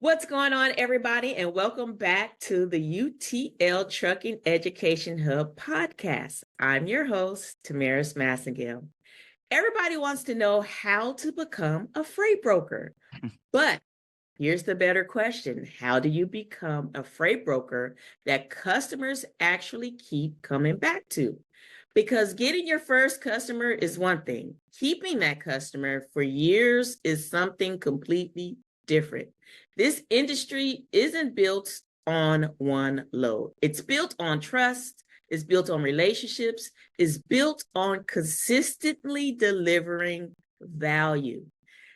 What's going on, everybody, and welcome back to the UTL Trucking Education Hub podcast. I'm your host, Tamaris Massengill. Everybody wants to know how to become a freight broker, but here's the better question. How do you become a freight broker that customers actually keep coming back to? Because getting your first customer is one thing. Keeping that customer for years is something completely different. This industry isn't built on one load. It's built on trust, it's built on relationships, it's built on consistently delivering value.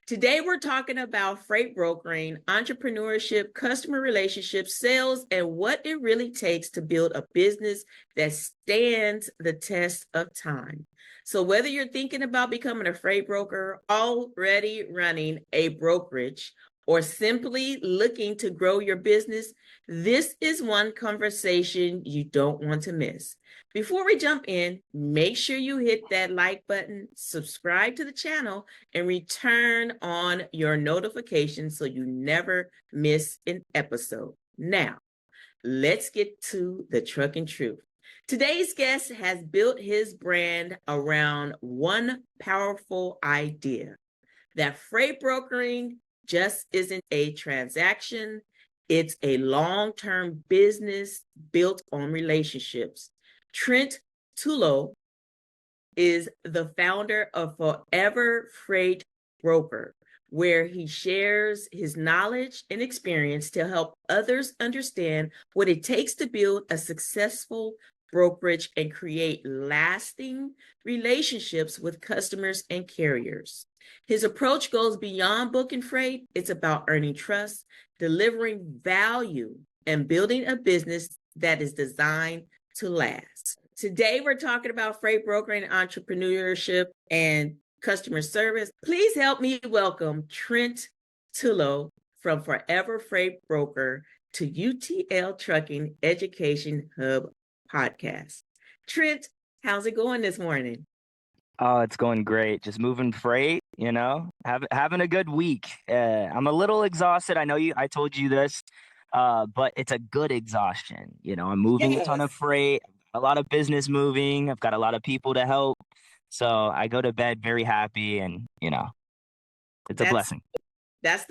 Today, we're talking about freight brokering, entrepreneurship, customer relationships, sales, and what it really takes to build a business that stands the test of time. So, whether you're thinking about becoming a freight broker, already running a brokerage, or simply looking to grow your business, this is one conversation you don't want to miss. Before we jump in, make sure you hit that like button, subscribe to the channel, and return on your notifications so you never miss an episode. Now, let's get to the trucking truth. Today's guest has built his brand around one powerful idea that freight brokering just isn't a transaction, it's a long-term business built on relationships. Trent Tullo is the founder of Forever Freight Broker, where he shares his knowledge and experience to help others understand what it takes to build a successful brokerage and create lasting relationships with customers and carriers. His approach goes beyond booking freight. It's about earning trust, delivering value, and building a business that is designed to last. Today, we're talking about freight brokering, entrepreneurship, and customer service. Please help me welcome Trent Tullo from Forever Freight Broker to UTL Trucking Education Hub podcast. Trent, how's it going this morning? Oh, it's going great. Just moving freight, having a good week. I'm a little exhausted. I know I told you this, but it's a good exhaustion. I'm moving a ton of Yes. freight, a lot of business moving. I've got a lot of people to help. So I go to bed very happy and, it's a That's blessing. that's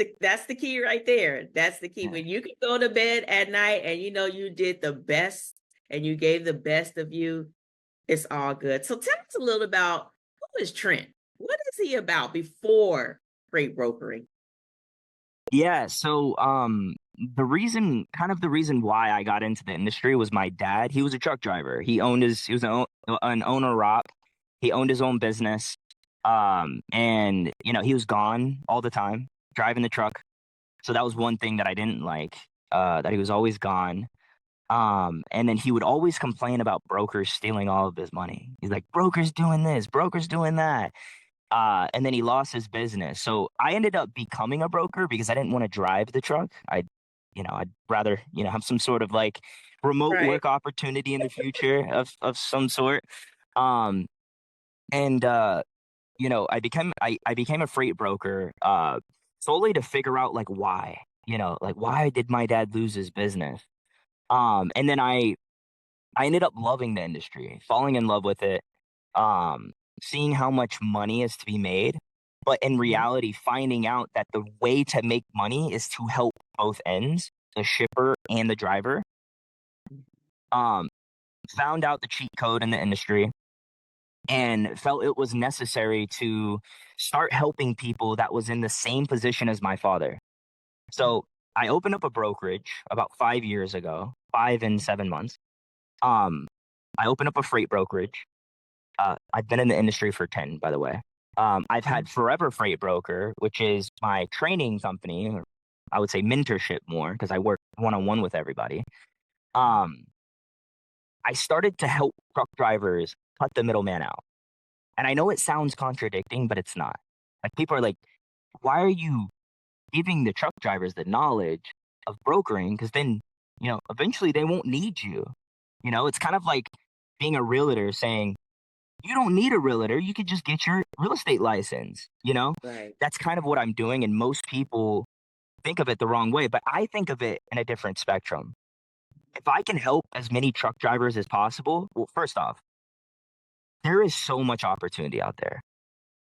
the key right there. That's the key. Yeah. When you can go to bed at night and you know you did the best and you gave the best of you, it's all good. So tell us a little about who is Trent? What is he about before freight brokering? Yeah. So, the reason why I got into the industry was my dad. He was a truck driver. He was an owner op. He owned his own business. And he was gone all the time driving the truck. So that was one thing that I didn't like, that he was always gone. And then he would always complain about brokers stealing all of his money. He's like, brokers doing this, brokers doing that. And then he lost his business. So I ended up becoming a broker because I didn't want to drive the truck. I'd rather, have some sort of like remote Right. work opportunity in the future of some sort. Um, and I became a freight broker, solely to figure out like why, like why did my dad lose his business? And then I ended up loving the industry, falling in love with it, um, seeing how much money is to be made, but in Mhm. reality, finding out that the way to make money is to help both ends, the shipper and the driver. Um, Found out the cheat code in the industry and felt it was necessary to start helping people that was in the same position as my father. So I opened up a brokerage about 5 years ago, 5 and 7 months. Um, I opened up a freight brokerage. I've been in the industry for 10, by the way. I've Mhm. had Forever Freight Broker, which is my training company, or I would say mentorship more because I work one on one with everybody. Um, I started to help truck drivers cut the middleman out. And I know it sounds contradicting, but it's not. Like people are like, why are you giving the truck drivers the knowledge of brokering? Because then, eventually they won't need you. It's kind of like being a realtor saying, you don't need a realtor. You could just get your real estate license. Right. That's kind of what I'm doing. And most people think of it the wrong way, but I think of it in a different spectrum. If I can help as many truck drivers as possible, well, first off, there is so much opportunity out there.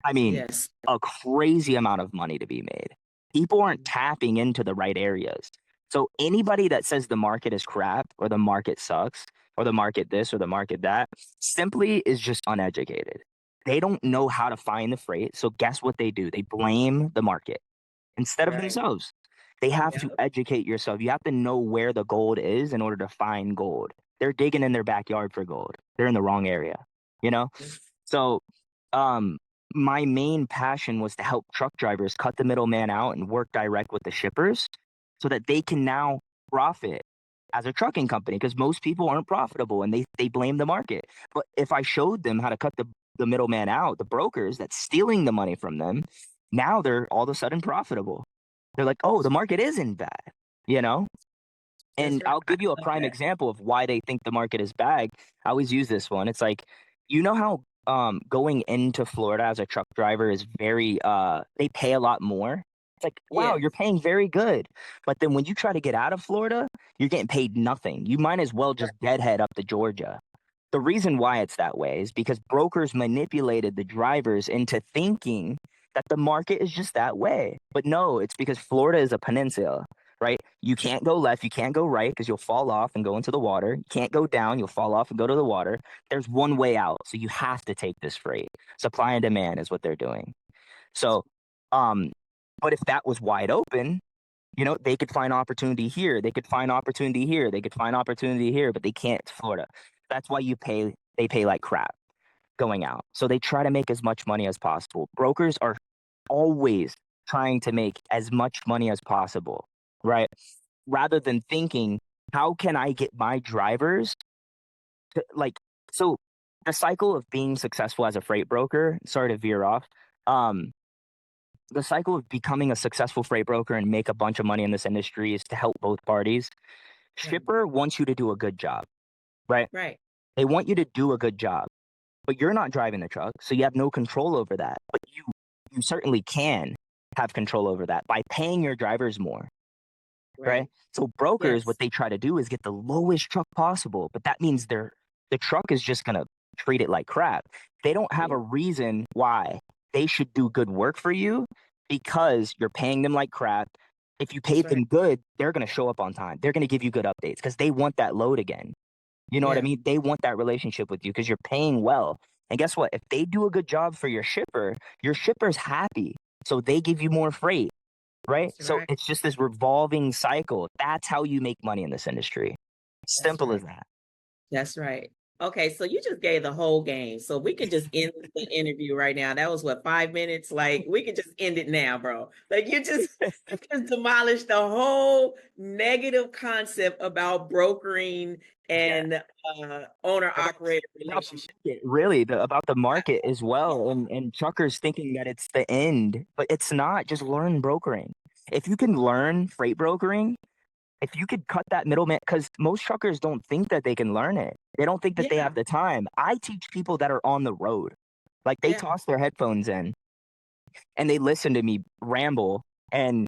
I mean, Yes. a crazy amount of money to be made. People aren't tapping into the right areas. So anybody that says the market is crap or the market sucks or the market this or the market that simply is just uneducated. They don't know how to find the freight. So guess what they do? They blame the market instead of Right. themselves. They have Yeah. to educate yourself. You have to know where the gold is in order to find gold. They're digging in their backyard for gold. They're in the wrong area, you know? So, um, my main passion was to help truck drivers cut the middleman out and work direct with the shippers so that they can now profit as a trucking company because most people aren't profitable and they blame the market. But if I showed them how to cut the middleman out, the brokers that's stealing the money from them, now they're all of a sudden profitable. They're like, oh, the market isn't bad, you know? That's And right. I'll I give you a love prime that. example of why they think the market is bad. I always use this one. It's like, you know how going into Florida as a truck driver is very they pay a lot more. It's like, wow, Yeah. you're paying very good. But then when you try to get out of Florida, you're getting paid nothing. You might as well Right. just deadhead up to Georgia. The reason why it's that way is because brokers manipulated the drivers into thinking that the market is just that way. But no, it's because Florida is a peninsula, right? You can't go left, you can't go right because you'll fall off and go into the water. You can't go down, you'll fall off and go to the water. There's one way out. So you have to take this freight. Supply and demand is what they're doing. So, um, but if that was wide open, you know, they could find opportunity here. They could find opportunity here. They could find opportunity here, but they can't to Florida. That's why they pay like crap going out. So they try to make as much money as possible. Brokers are always trying to make as much money as possible, right? Rather than thinking, how can I get my drivers to like, so the cycle of being successful as a freight broker, sorry to veer off. Um, the cycle of becoming a successful freight broker and make a bunch of money in this industry is to help both parties. Right. Shipper wants you to do a good job, right? Right. They want you to do a good job, but you're not driving the truck, so you have no control over that. But you certainly can have control over that by paying your drivers more, right? Right. So brokers, Yes. what they try to do is get the lowest truck possible, but that means the truck is just gonna treat it like crap. They don't have Yeah. a reason why they should do good work for you because you're paying them like crap. If you That's paid right. them good, they're gonna show up on time. They're gonna give you good updates because they want that load again. You know what I Yeah. mean? They want that relationship with you because you're paying well. And guess what? If they do a good job for your shipper's happy. So they give you more freight, right? That's So right. it's just this revolving cycle. That's how you make money in this industry. That's Simple as right. that. That's right. Okay, so you just gave the whole game. So we can just end the interview right now. That was what, 5 minutes? Like we can just end it now, bro. Like you just demolished the whole negative concept about brokering Yeah. and owner About, operator about the relationship. market, really, about the market as well. And truckers thinking that it's the end, but it's not. Just learn brokering. If you can learn freight brokering, if you could cut that middleman, because most truckers don't think that they can learn it. They don't think that they Yeah, have the time. I teach people that are on the road. Like they yeah, toss their headphones in and they listen to me ramble and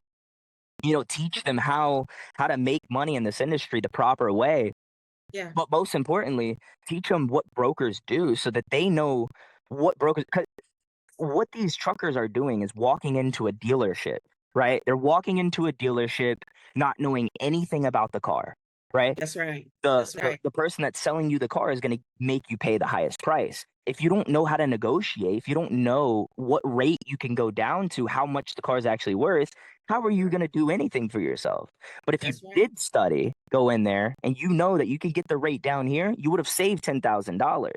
teach them how to make money in this industry the proper way. yeah. But most importantly, teach them what brokers do so that they know what brokers. What these truckers are doing is walking into a dealership, right? They're walking into a dealership not knowing anything about the car, right? That's right. the That's the, right. the person that's selling you the car is going to make you pay the highest price. If you don't know how to negotiate, if you don't know what rate you can go down to, how much the car is actually worth, how are you Right. going to do anything for yourself? But if you That's right. did study, go in there and you know that you could get the rate down here, you would have saved $10,000.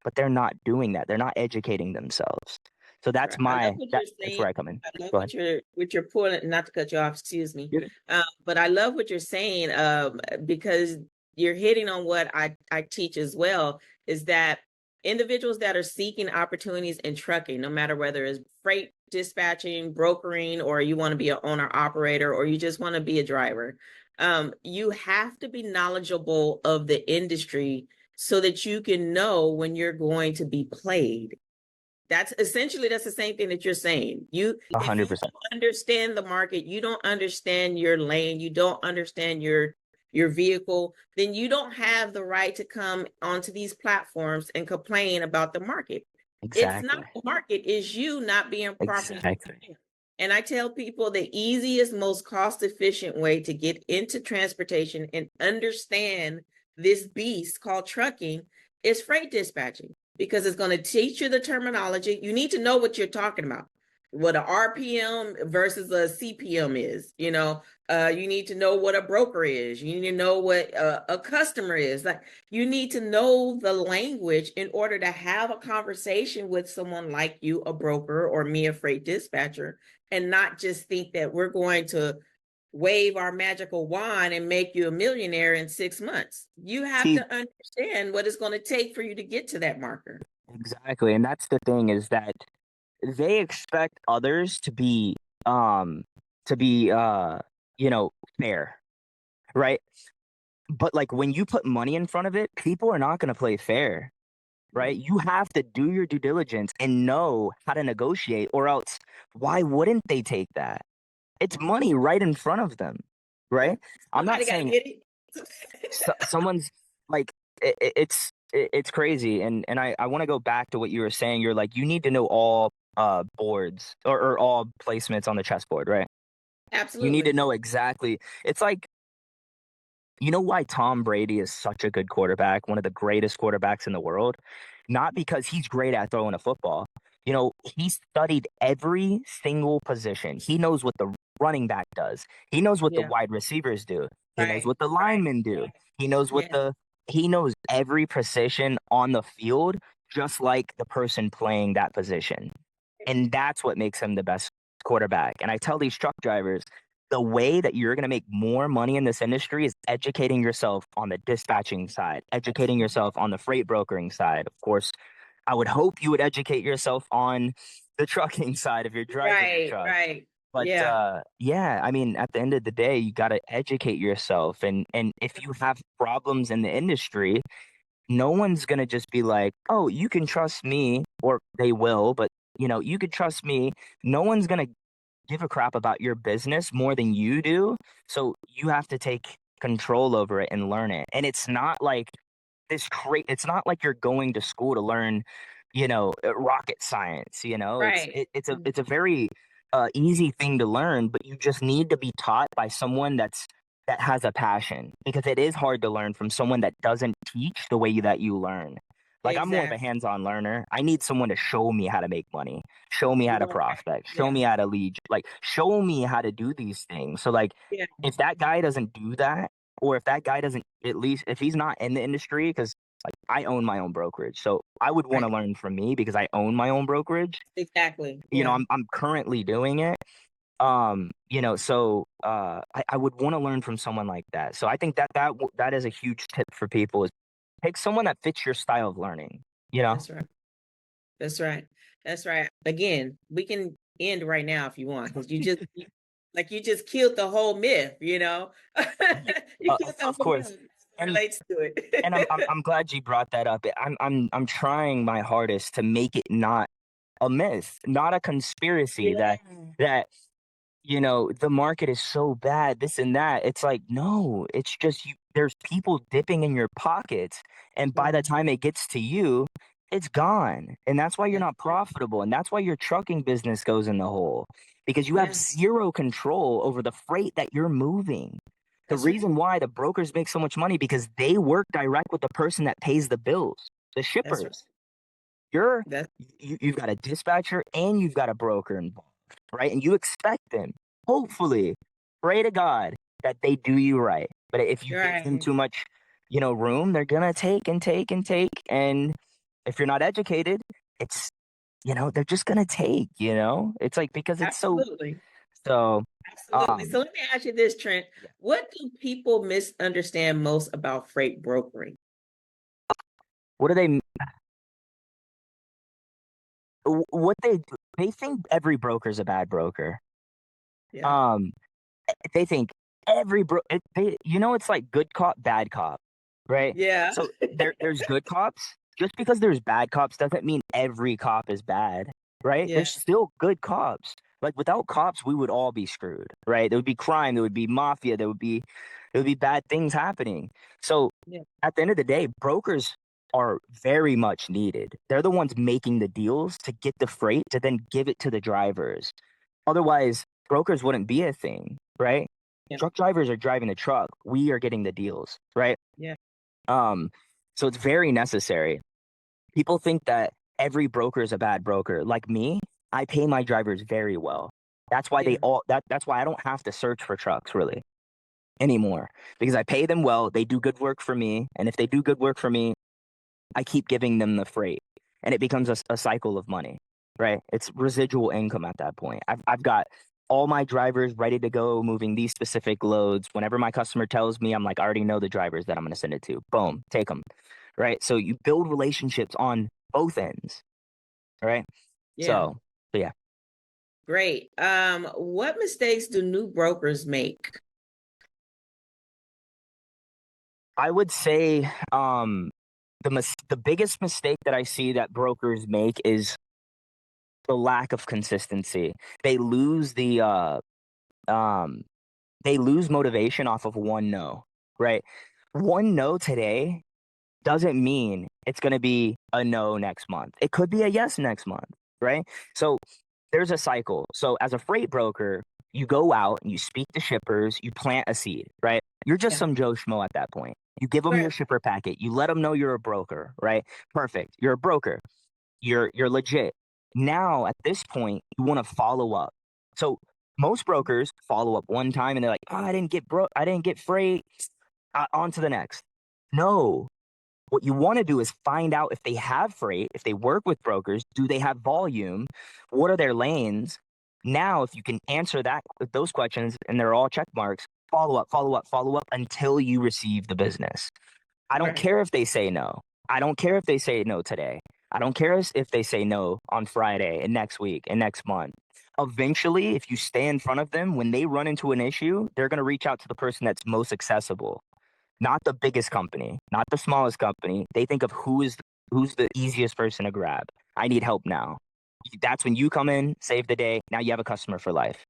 But they're not doing that. They're not educating themselves. So That's right. I love what you're that's where saying. I come in. I love Go ahead. what you're pulling. Not to cut you off, excuse me. Get it? But I love what you're saying. Because you're hitting on what I teach as well. Is that individuals that are seeking opportunities in trucking, no matter whether it's freight dispatching, brokering, or you want to be an owner operator, or you just want to be a driver, you have to be knowledgeable of the industry so that you can know when you're going to be played. That's the same thing that you're saying. If you 100%. don't understand the market, you don't understand your lane, you don't understand your vehicle, then you don't have the right to come onto these platforms and complain about the market. It's not Exactly. the market, it's you not being properly Exactly. prepared. And I tell people the easiest, most cost efficient way to get into transportation and understand this beast called trucking is freight dispatching, because it's going to teach you the terminology. You need to know what you're talking about, what a RPM versus a CPM is. You need to know what a broker is. You need to know what a customer is. Like, you need to know the language in order to have a conversation with someone like you, a broker, or me, a freight dispatcher, and not just think that we're going to wave our magical wand and make you a millionaire in 6 months. You have See, to understand what it's going to take for you to get to that marker. exactly. And that's the thing, is that they expect others um to be fair, right? But like when you put money in front of it, people are not going to play fair, right? You have to do your due diligence and know how to negotiate, or else why wouldn't they take that? It's money right in front of them, right? I'm not Somebody got to saying get it. someone's like it's crazy, and I want to go back to what you were saying. You're like, you need to know all boards, or all placements on the chessboard, right? You need to Absolutely. know exactly. It's like, you know why Tom Brady is such a good quarterback, one of the greatest quarterbacks in the world? Not because he's great at throwing a football. He studied every single position. He knows what the running back does. He knows what the Yeah. wide receivers do. He knows Right. what the Right. linemen do. He knows what Yeah. the he knows every position on the field, just like the person playing that position. And that's what makes him the best quarterback. And I tell these truck drivers, the way that you're going to make more money in this industry is educating yourself on the dispatching side, educating yourself on the freight brokering side. Of course, I would hope you would educate yourself on the trucking side if you're driving a Right. truck. Right. But Yeah. yeah, I mean, at the end of the day, you got to educate yourself, and if you have problems in the industry, no one's gonna just be like, "Oh, you can trust me," or they will, but you could trust me. No one's gonna give a crap about your business more than you do. So you have to take control over it and learn it. And it's not like it's not like you're going to school to learn, rocket science, Right. it's a very easy thing to learn, but you just need to be taught by someone that has a passion, because it is hard to learn from someone that doesn't teach the way that you learn. Like, I'm more of a Exactly. hands-on learner. I need someone to show me how to make money, show me how to Right. prospect, show Yeah. me how to lead, like show me how to do these things. So like, Yeah. if that guy doesn't do that, or if that guy doesn't, at least if he's not in the industry, because like I own my own brokerage, so I would want Right. to learn from me because I own my own brokerage. Exactly. Yeah. I'm currently doing it. I would want to learn from someone like that. So I think that is a huge tip for people, is pick someone that fits your style of learning, you know? That's right. That's right. That's right. Again, we can end right now if you want, because you just killed the whole myth, you know? Yeah, You killed the of whole course. myth And relates to and I'm, I'm it. I'm glad you brought that up. I'm trying my hardest to make it not a myth, not a conspiracy, Yeah. that the market is so bad, this and that. It's like, no, it's just there's people dipping in your pockets, and by the Mhm. time it gets to you, it's gone. And that's why you're That's not right. profitable. And that's why your trucking business goes in the hole, because you have Yeah, zero control over the freight that you're moving. The that's right. reason why the brokers make so much money, because they work direct with the person that pays the bills, the That's right. shippers. You're That's you've got a dispatcher and you've got a broker involved, right? And you expect them, hopefully, pray to God that they do you right. But if you give them right. too much, room, they're gonna take and take and take. And if you're not educated, it's they're just gonna take. It's like, because it's Absolutely. so Absolutely. um So let me ask you this, Trent. yeah. What do people misunderstand most about freight brokering? What do what they think every broker's a bad broker. Yeah. Um they think it's like good cop, bad cop, right? Yeah. So there's good cops just because there's bad cops doesn't mean every cop is bad, right? Yeah. There's still good cops. Like without cops, we would all be screwed, right? There would be crime, there would be mafia, there would be bad things happening. So Yeah. at the end of the day, brokers are very much needed. They're the ones making the deals to get the freight to then give it to the drivers. Otherwise, brokers wouldn't be a thing, right? Yeah. Truck drivers are driving the truck. We are getting the deals, right? Yeah. Um, so it's very necessary. People think that every broker is a bad broker. Like me, I pay my drivers very well. That's why Yeah. that's why I don't have to search for trucks really anymore because I pay them well. They do good work for me, and if they do good work for me, I keep giving them the freight, and it becomes a cycle of money, right? It's residual income at that point. I've got all my drivers ready to go moving these specific loads. Whenever my customer tells me, I'm like, I already know the drivers that I'm going to send it to. Boom, take them, right? So you build relationships on both ends, right? Yeah. So yeah, Great. What mistakes do new brokers make? I would say the biggest mistake that I see that brokers make is the lack of consistency. They lose um they lose motivation off of one no, right? One no today doesn't mean it's going to be a no next month. It could be a yes next month, right? So there's a cycle. So as a freight broker, you go out and you speak to shippers, you plant a seed, right? You're just Yeah. some Joe Schmo at that point. You give them your Right. shipper packet, you let them know you're a broker, right? Perfect. You're a broker. You're legit. Now at this point, you want to follow up. So most brokers follow up one time and they're like, "Oh, I didn't get freight. On to the next." No, what you want to do is find out if they have freight, if they work with brokers, do they have volume? What are their lanes? Now, if you can answer those questions and they're all check marks, follow up, follow up, follow up until you receive the business. I don't Right. care if they say no. I don't care if they say no today. I don't care if they say no on Friday and next week and next month. Eventually, if you stay in front of them, when they run into an issue, they're going to reach out to the person that's most accessible, not the biggest company, not the smallest company. They think of who's the easiest person to grab. I need help now. That's when you come in, save the day. Now you have a customer for life.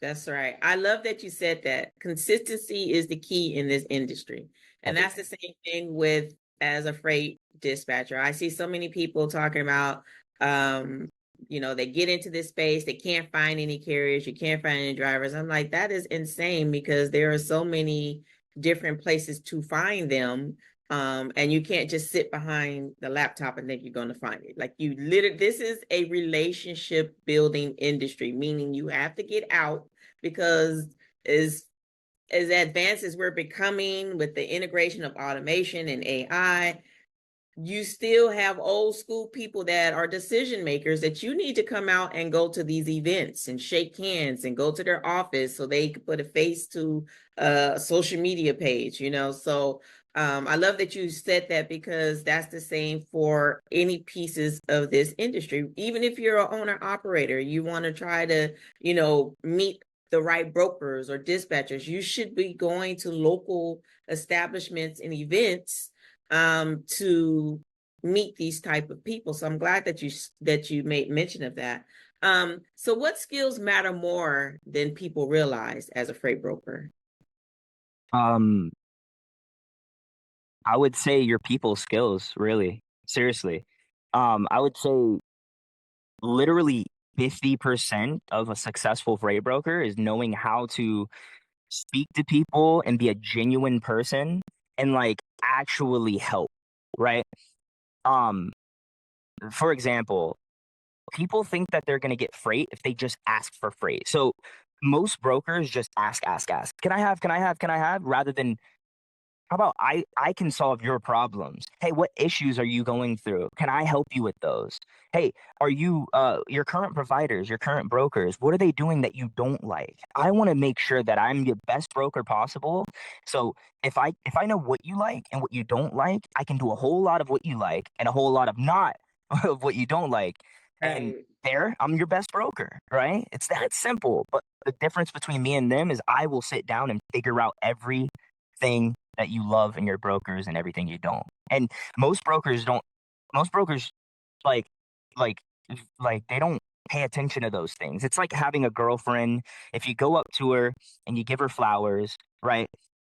That's right. I love that you said that. Consistency is the key in this industry. And that's the Everything. same thing with as a freight dispatcher. I see so many people talking about um, they get into this space, they can't find any carriers, you can't find any drivers. I'm like, that is insane because there are so many different places to find them. And you can't just sit behind the laptop and think you're going to find it. Like you literally, this is a relationship building industry, meaning you have to get out because as advanced as we're becoming with the integration of automation and AI, you still have old school people that are decision makers that you need to come out and go to these events and shake hands and go to their office so they can put a face to a social media page. So I love that you said that because that's the same for any pieces of this industry. Even if you're an owner operator, you want to try to meet the right brokers or dispatchers, you should be going to local establishments and events to meet these type of people. So I'm glad that you made mention of that. So what skills matter more than people realize as a freight broker? Um, I would say your people skills, really. Seriously. I would say literally 50% of a successful freight broker is knowing how to speak to people and be a genuine person and like actually help, right? Um, for example, people think that they're going to get freight if they just ask for freight. So most brokers just ask, ask, ask. Can I have, can I have, can I have? Rather than how about I can solve your problems. Hey, what issues are you going through? Can I help you with those? Hey, are you your current providers, your current brokers, what are they doing that you don't like? I want to make sure that I'm the best broker possible. So if I know what you like and what you don't like, I can do a whole lot of what you like and a whole lot of not of what you don't like. And Right. there, I'm your best broker, right? It's that simple. But the difference between me and them is I will sit down and figure out everything that you love in your brokers and everything you don't. And most brokers don't most brokers like like like they don't pay attention to those things. It's like having a girlfriend. If you go up to her and you give her flowers, right?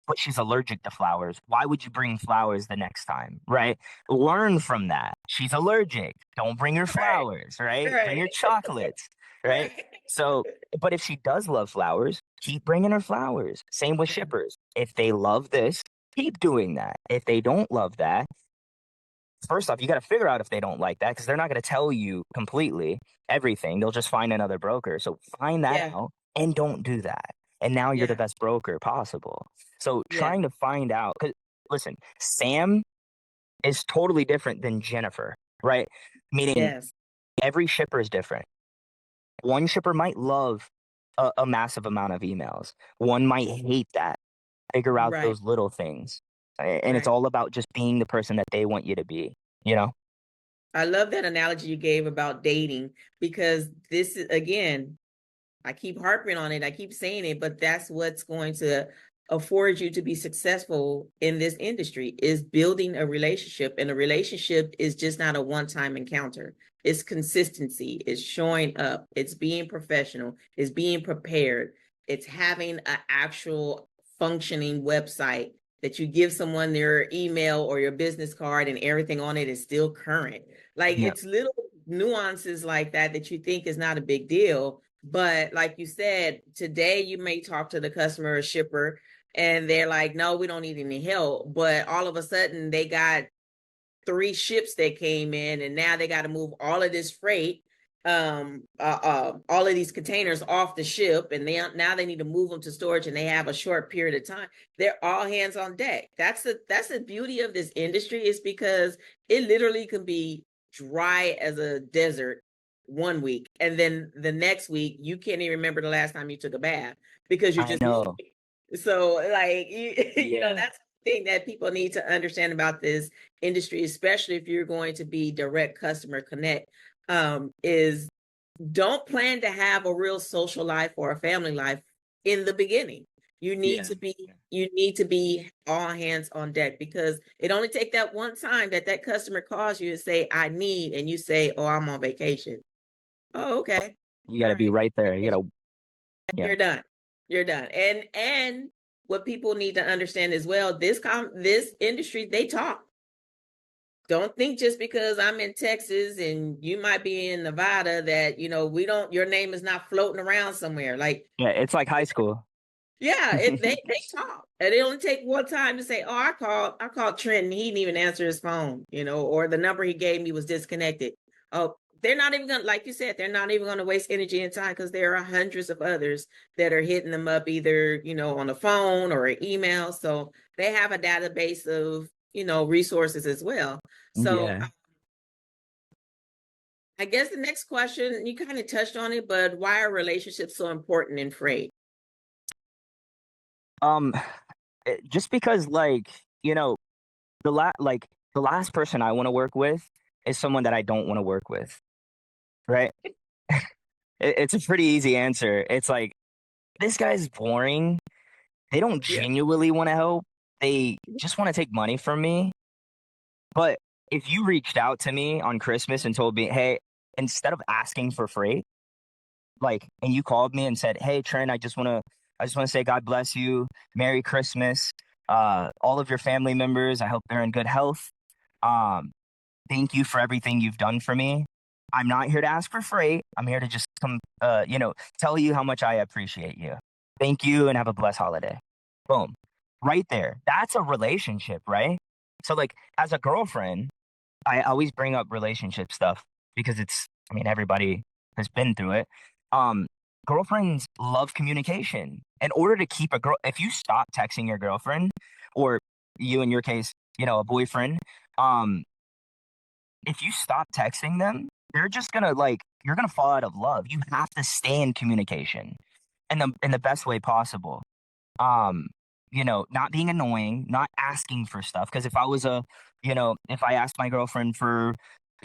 But she's allergic to flowers. Why would you bring flowers the next time, right? Learn from that. She's allergic. Don't bring her Right, flowers, right? Bring right, her chocolates, right? right. So, but if she does love flowers, keep bringing her flowers. Same with Mhm. shippers. If they love this, keep doing that. If they don't love that, first off, you got to figure out if they don't like that because they're not going to tell you completely everything. They'll just find another broker. So find that Yeah, out and don't do that. And now you're the yeah, best broker possible. So yeah. trying to find out, because listen, Sam is totally different than Jennifer, right? Meaning Yes, every shipper is different. One shipper might love a massive amount of emails, one might hate that. Figure out right, those little things. And it's right. all about just being the person that they want you to be, you know? I love that analogy you gave about dating because this is, again, I keep harping on it. I keep saying it, but that's what's going to afford you to be successful in this industry is building a relationship. And a relationship is just not a one-time encounter. It's consistency, it's showing up, it's being professional, it's being prepared, it's having an actual functioning website that you give someone their email or your business card and everything on it is still current. Like Yeah. it's little nuances like that that you think is not a big deal, but like you said, today you may talk to the customer or shipper and they're like, no, we don't need any help. But all of a sudden they got 3 ships that came in and now they got to move all of this freight, all of these containers off the ship, and now they need to move them to storage and they have a short period of time. They're all hands on deck. That's the beauty of this industry, is because it literally can be dry as a desert one week and then the next week you can't even remember the last time you took a bath because you're I just moving. know. So like Yeah. that's the thing that people need to understand about this industry, especially if you're going to be direct customer connect, is don't plan to have a real social life or a family life in the beginning. You need Yeah. to be you need to be all hands on deck because it only take that one time that that customer calls you and say I need, and you say, oh, I'm on vacation. Oh, okay. You All gotta be right. right there. You gotta yeah. You're done. You're done. And what people need to understand as well, this industry, they talk. Don't think just because I'm in Texas and you might be in Nevada that, we don't, your name is not floating around somewhere. Like, Yeah, it's like high school. yeah, they talk. And it only take one time to say, oh, I called Trent and he didn't even answer his phone, or the number he gave me was disconnected. Oh, they're not even gonna, like you said, they're not even gonna waste energy and time because there are hundreds of others that are hitting them up either, on the phone or an email. So they have a database of, resources as well. So Yeah. I guess the next question, you kind of touched on it, but why are relationships so important in freight? Um just because like the last person I want to work with is someone that I don't want to work with, right? It's a pretty easy answer. It's like this guy's boring. They don't Yeah. genuinely want to help. They just want to take money from me. But if you reached out to me on Christmas and told me, "Hey, instead of asking for freight, and you called me and said, "Hey, Trent, I just want to say God bless you. Merry Christmas. All of your family members, I hope they're in good health. Um, thank you for everything you've done for me. I'm not here to ask for freight. I'm here to just tell you how much I appreciate you. Thank you and have a blessed holiday." Boom. Right there. That's a relationship, right? So like as a girlfriend, I always bring up relationship stuff because everybody has been through it. Um, Girlfriends love communication. In order to keep if you stop texting your girlfriend, or you in your case, a boyfriend, um, if you stop texting them, they're just gonna you're gonna fall out of love. You have to stay in communication in the best way possible. um Not being annoying, not asking for stuff, because if I asked my girlfriend for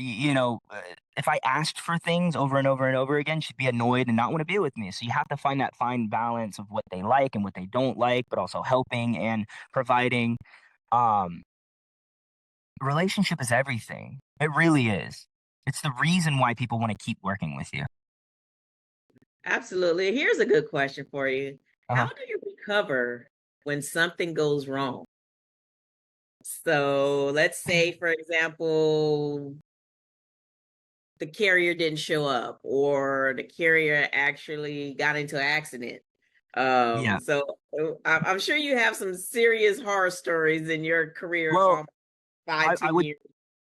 if I asked for things over and over and over again, she'd be annoyed and not want to be with me. So you have to find that fine balance of what they like and what they don't like, but also helping and providing. um Relationship is everything. It really is. It's the reason why people want to keep working with you. Absolutely. Here's a good question for you. How Uh-huh. do you recover when something goes wrong? So let's say, for example, the carrier didn't show up or the carrier actually got into an accident. Yeah. I'm sure you have some serious horror stories in your career, Well, five, I 10 would. years.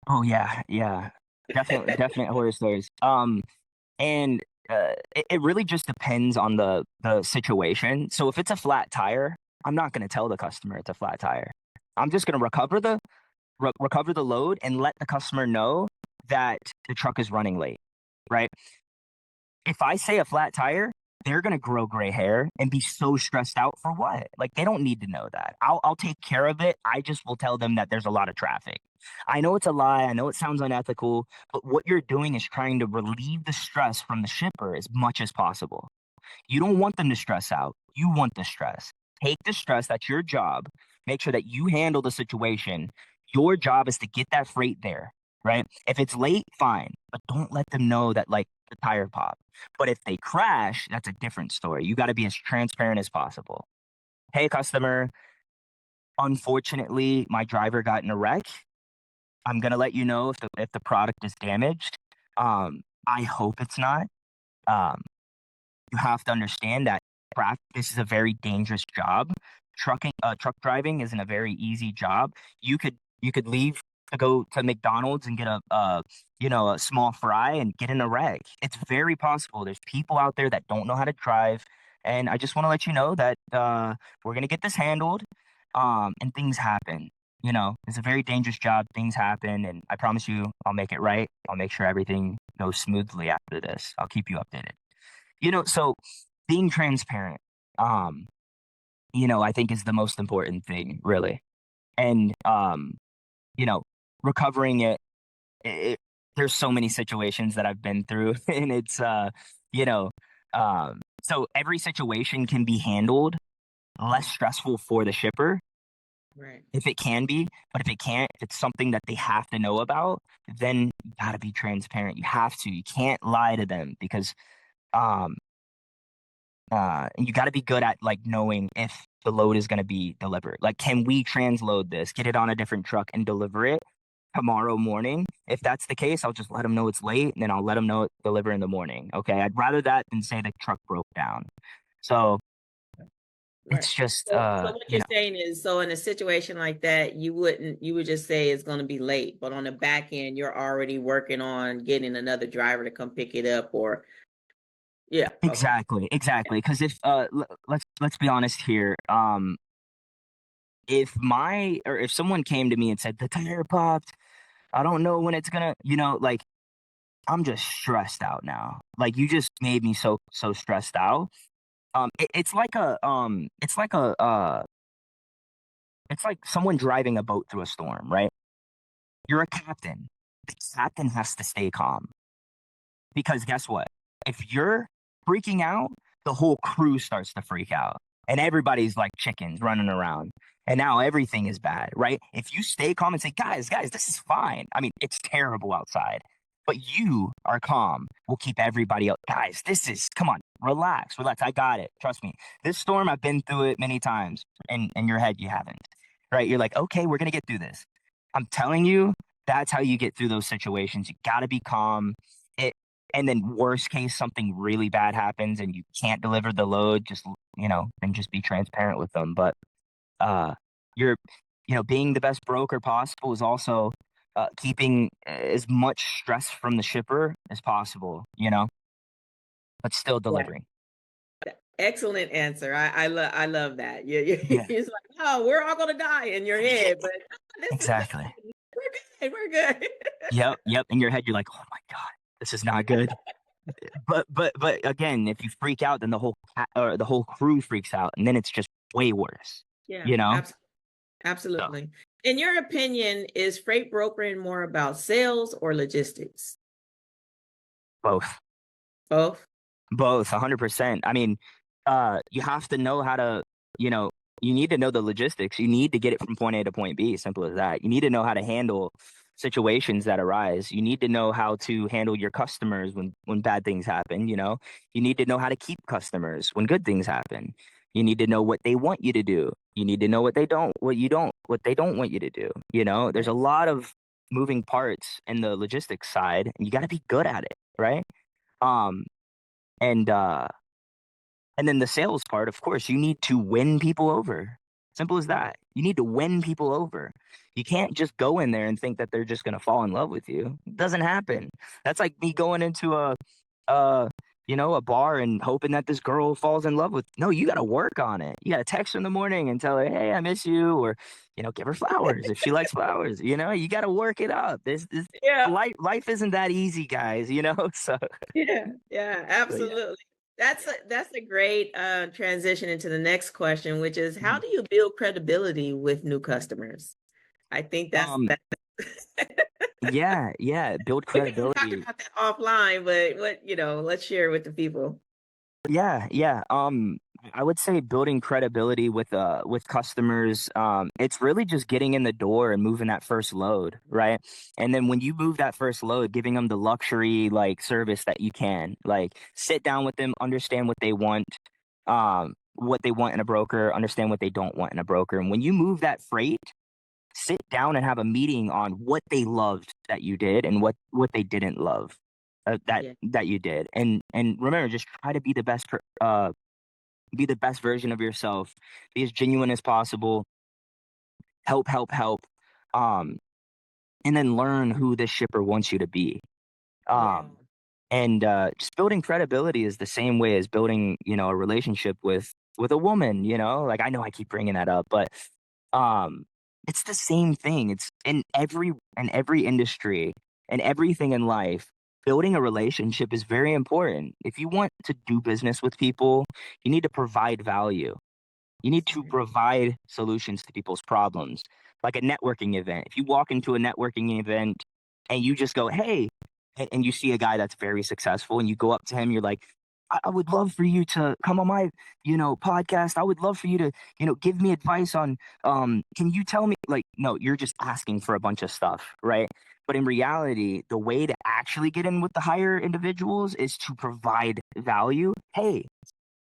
Oh yeah, yeah. Definitely horror stories. And it really just depends on the situation. So if it's a flat tire, I'm not going to tell the customer it's a flat tire. I'm just going to recover the load and let the customer know that the truck is running late, right? If I say a flat tire, they're going to grow gray hair and be so stressed out for what? Like they don't need to know that. I'll take care of it. I just will tell them that there's a lot of traffic. I know it's a lie. I know it sounds unethical, but what you're doing is trying to relieve the stress from the shipper as much as possible. You don't want them to stress out. You want the stress. Take the stress. That's your job. Make sure that you handle the situation. Your job is to get that freight there, right? If it's late, fine, but don't let them know that like the tire pop. But if they crash, that's a different story. You got to be as transparent as possible. Hey, customer, unfortunately, my driver got in a wreck. I'm gonna let you know if the product is damaged. I hope it's not. Um, you have to understand that this is a very dangerous job. Truck driving isn't a very easy job. You could leave to go to McDonald's and get a small fry and get in a wreck. It's very possible. There's people out there that don't know how to drive, and I just want to let you know that we're gonna get this handled. And things happen. It's a very dangerous job. Things happen, and I promise you, I'll make it right. I'll make sure everything goes smoothly after this. I'll keep you updated. So being transparent, um, I think is the most important thing, really. And you know, recovering it there's so many situations that I've been through, and it's you know, so every situation can be handled less stressful for the shipper Right. if it can be, but if it can't, if it's something that they have to know about, then you gotta be transparent. You have to. You can't lie to them because um and you got to be good at like knowing if the load is going to be delivered. Like, can we transload this, get it on a different truck, and deliver it tomorrow morning? If that's the case, I'll just let them know it's late, and then I'll let them know it deliver in the morning. Okay, I'd rather that than say the truck broke down. So Right. it's just, So what you're saying is, so in a situation like that, you would just say it's going to be late, but on the back end, you're already working on getting another driver to come pick it up, or yeah, okay, exactly. Because if let's be honest here, if someone came to me and said the tire popped, I don't know when it's gonna, like I'm just stressed out now. Like you just made me so stressed out. It's like someone driving a boat through a storm, right? You're a captain. The captain has to stay calm because guess what? If you're freaking out, the whole crew starts to freak out, and everybody's like chickens running around. And now everything is bad, right? If you stay calm and say, guys, this is fine. I mean, it's terrible outside, but you are calm. We'll keep everybody else. Guys, come on, relax. I got it. Trust me. This storm, I've been through it many times. And in your head, you haven't, right? You're like, okay, we're going to get through this. I'm telling you, that's how you get through those situations. You got to be calm. It, and then worst case, something really bad happens and you can't deliver the load. Then just be transparent with them. But uh, you're, being the best broker possible is also keeping as much stress from the shipper as possible, but still yeah. delivering. Excellent answer. I love that. Yeah, It's like, oh, we're all gonna die in your head, but this exactly. we're good. Yep. In your head, you're like, oh my God, this is not good. But again, if you freak out, then or the whole crew freaks out, and then it's just way worse. Yeah, You know. So absolutely. In your opinion, is freight brokering more about sales or logistics? both. Both. Both, 100%. I mean, you have to know how to, you know, you need to know the logistics. You need to get it from point A to point B. Simple as that. You need to know how to handle situations that arise. You need to know how to handle your customers when bad things happen, you know. You need to know how to keep customers when good things happen. You need to know what they want you to do. You need to know what they don't want you to do. You know, there's a lot of moving parts in the logistics side, and you got to be good at it, right? Um, and and then the sales part, of course, you need to win people over. Simple as that. You need to win people over. You can't just go in there and think that they're just going to fall in love with you. It doesn't happen. That's like me going into uh, a bar and hoping that this girl falls in love with. No, you got to work on it. You got to text her in the morning and tell her, "Hey, I miss you," or give her flowers if she likes flowers. You got to work it up. This Yeah. life isn't that easy, guys. So Yeah, yeah, so yeah. absolutely. That's a great transition into the next question, which is how Mhm. do you build credibility with new customers? I think that's Um, that. yeah, build We can talk credibility. about that offline, but let's share with the people. Yeah. I would say building credibility with customers. It's really just getting in the door and moving that first load, right? And then when you move that first load, giving them the luxury like service that you can, like sit down with them, understand what they want in a broker, understand what they don't want in a broker. And when you move that freight, sit down and have a meeting on what they loved that you did and what they didn't love Yeah, that you did. And remember, just try to be the best version of yourself, be as genuine as possible, help, um and then learn who this shipper wants you to be. yeah, And just building credibility is the same way as building a relationship with a woman. Like, I know I keep bringing that up, but um, it's the same thing. It's in every industry and everything in life. Building a relationship is very important. If you want to do business with people, you need to provide value. You need that's to right. provide solutions to people's problems. Like a networking event. If you walk into a networking event and you just go, "Hey," and you see a guy that's very successful and you go up to him, you're like, I would love for you to come on my, podcast. I would love for you to, give me advice on, can you tell me, like, no, you're just asking for a bunch of stuff, right? But in reality, the way to actually get in with the higher individuals is to provide value. Hey,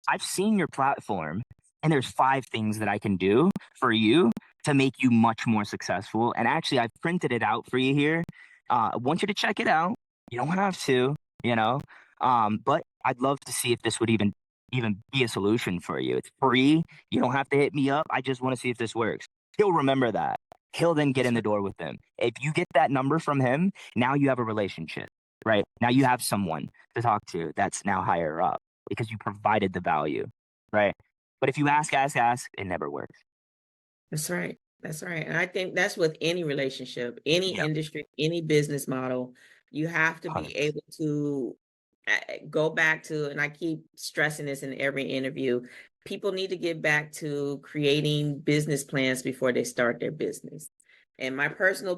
I've seen your platform, and there's 5 things that I can do for you to make you much more successful. And actually, I've printed it out for you here. I want you to check it out. You don't have to, you know, but I'd love to see if this would even be a solution for you. It's free. You don't have to hit me up. I just want to see if this works. He'll remember that. He'll then get That's in the right. door with them. If you get that number from him, now you have a relationship, right? Now you have someone to talk to that's now higher up because you provided the value, right? But if you ask, it never works. That's right. That's right. And I think that's with any relationship, any Yep, industry, any business model. You have to be 100%. able to go back to, and I keep stressing this in every interview, people need to get back to creating business plans before they start their business. And my personal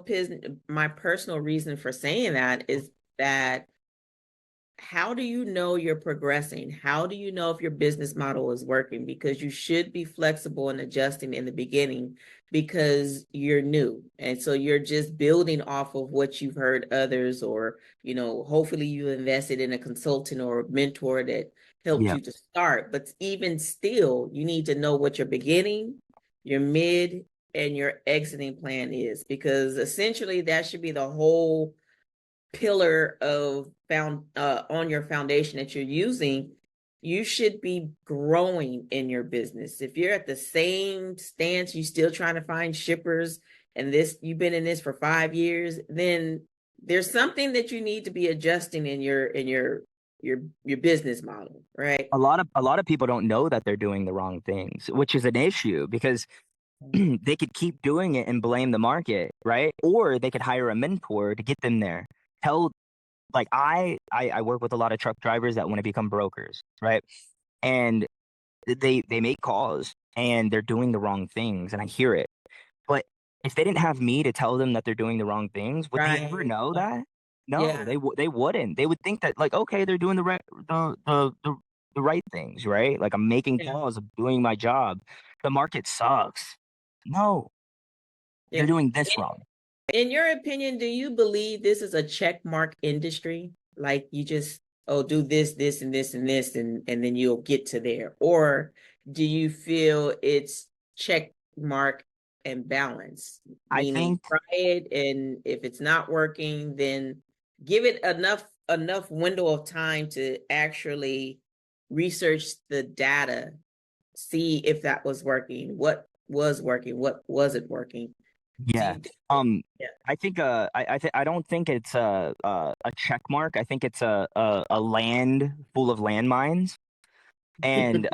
reason for saying that is that how do you know you're progressing? How do you know if your business model is working? Because you should be flexible and adjusting in the beginning because you're new. And so you're just building off of what you've heard others, or, hopefully you invested in a consultant or a mentor that helped Yeah, you to start. But even still, you need to know what your beginning, your mid, and your exiting plan is, because essentially that should be the whole pillar of found on your foundation that you're using. You should be growing in your business. If you're at the same stance, you still trying to find shippers, and this you've been in this for 5 years, then there's something that you need to be adjusting in your business model, right? a lot of people don't know that they're doing the wrong things, which is an issue because they could keep doing it and blame the market, right? Or they could hire a mentor to get them there. Tell Like, I work with a lot of truck drivers that want to become brokers, right? And they make calls and they're doing the wrong things, and I hear it. But if they didn't have me to tell them that they're doing the wrong things, would they ever Right. know that? No, Yeah. they wouldn't. They would think that, like, okay, they're doing the right things, right? Like, I'm making Yeah. calls, I'm doing my job. The market sucks. No, Yeah. you're doing this wrong. In your opinion, do you believe this is a check mark industry? Like you just, oh, do this, this, and this, and this, and then you'll get to there? Or do you feel it's check mark and balance? I Meaning think, try it, and if it's not working, then give it enough window of time to actually research the data, see if that was working, what was working, what wasn't working. Do yeah. you think yeah. I think I don't think it's a check mark. I think it's a land full of landmines. And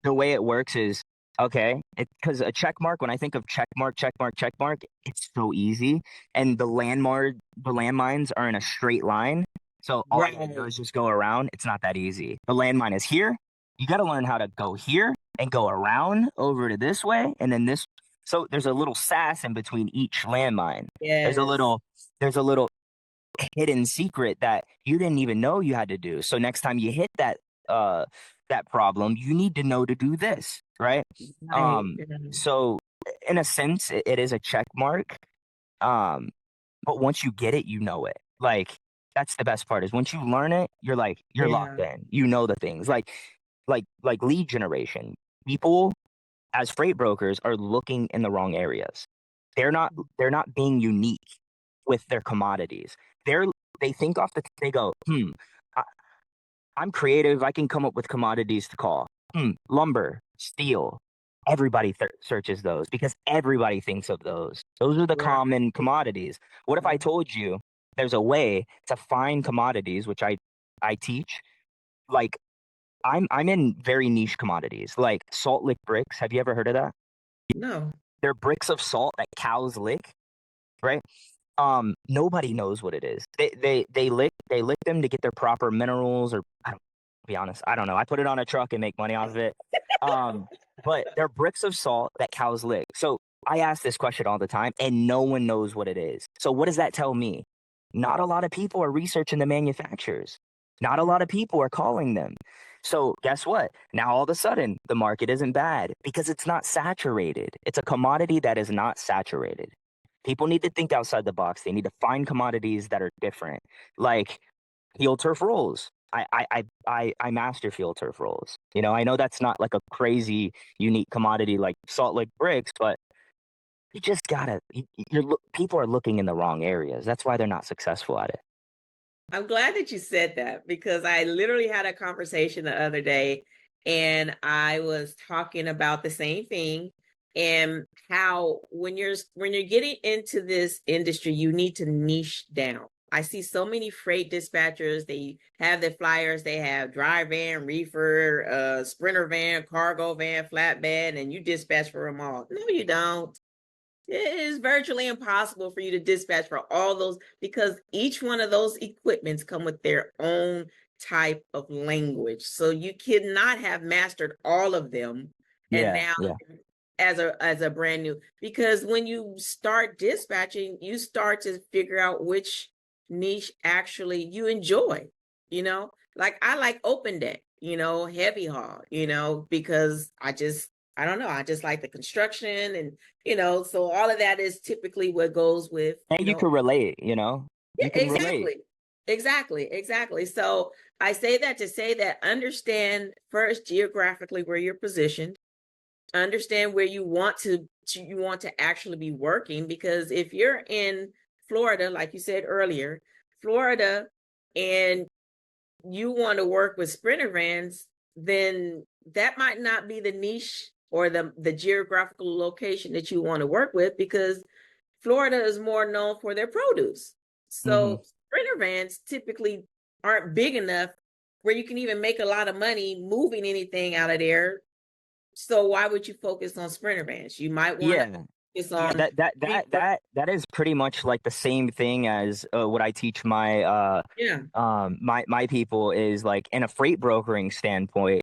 the way it works is okay, because a check mark, when I think of check mark, check mark, check mark, it's so easy. And the landmines are in a straight line. So all I gotta do Right. is just go around. It's not that easy. The landmine is here. You gotta learn how to go here and go around over to this way and then this. So there's a little sass in between each landmine. There's a Yes. little there's a little hidden secret that you didn't even know you had to do. So next time you hit uh that problem, you need to know to do this, right? Right. Um so in a sense it is a check mark. Um but once you get it, you know it. Like that's the best part is once you learn it, you're locked Yeah. in. You know the things. Like lead generation. People as freight brokers are looking in the wrong areas. They're not being unique with their commodities. They're they think off they go, I, I'm creative. I can come up with commodities to call. Lumber, steel. Everybody searches those because everybody thinks of those. Those are the Right. common commodities. What if I told you there's a way to find commodities, which I teach? Like I'm in very niche commodities, like salt lick bricks. Have you ever heard of that? No. They're bricks of salt that cows lick, right? Nobody knows what it is. They lick them to get their proper minerals, or I don't to be honest, I don't know. I put it on a truck and make money off of it. Um, but they're bricks of salt that cows lick. So I ask this question all the time, and no one knows what it is. So what does that tell me? Not a lot of people are researching the manufacturers. Not a lot of people are calling them. So guess what? Now all of a sudden the market isn't bad because it's not saturated. It's a commodity that is not saturated. People need to think outside the box. They need to find commodities that are different, like field turf rolls. I master field turf rolls. You know, I know that's not like a crazy unique commodity like salt lick bricks, but you just gotta. People are looking in the wrong areas. That's why they're not successful at it. I'm glad that you said that because I literally had a conversation the other day and I was talking about the same thing and how when you're getting into this industry, you need to niche down. I see so many freight dispatchers, they have their flyers, they have dry van, reefer, sprinter van, cargo van, flatbed, and you dispatch for them all. No, you don't. It is virtually impossible for you to dispatch for all those because each one of those equipments come with their own type of language. So you cannot have mastered all of them and Yeah, now yeah, as a brand new, because when you start dispatching, you start to figure out which niche actually you enjoy, like I like open deck, heavy haul, because I don't know, I just like the construction and so all of that is typically what goes with, and you can relate. You know, yeah, you can relate. exactly. Exactly. So I say that to say that understand first geographically where you're positioned, understand where you want to actually be working, because if you're in Florida, like you said earlier, Florida, and you want to work with sprinter vans, then that might not be the niche or the geographical location that you want to work with, because Florida is more known for their produce. Hmm. So sprinter vans typically aren't big enough where you can even make a lot of money moving anything out of there. So why would you focus on sprinter vans? You might want to Yeah, focus yeah. on reefer. That is pretty much like the same thing as what I teach Yeah, my people is like in a freight brokering standpoint.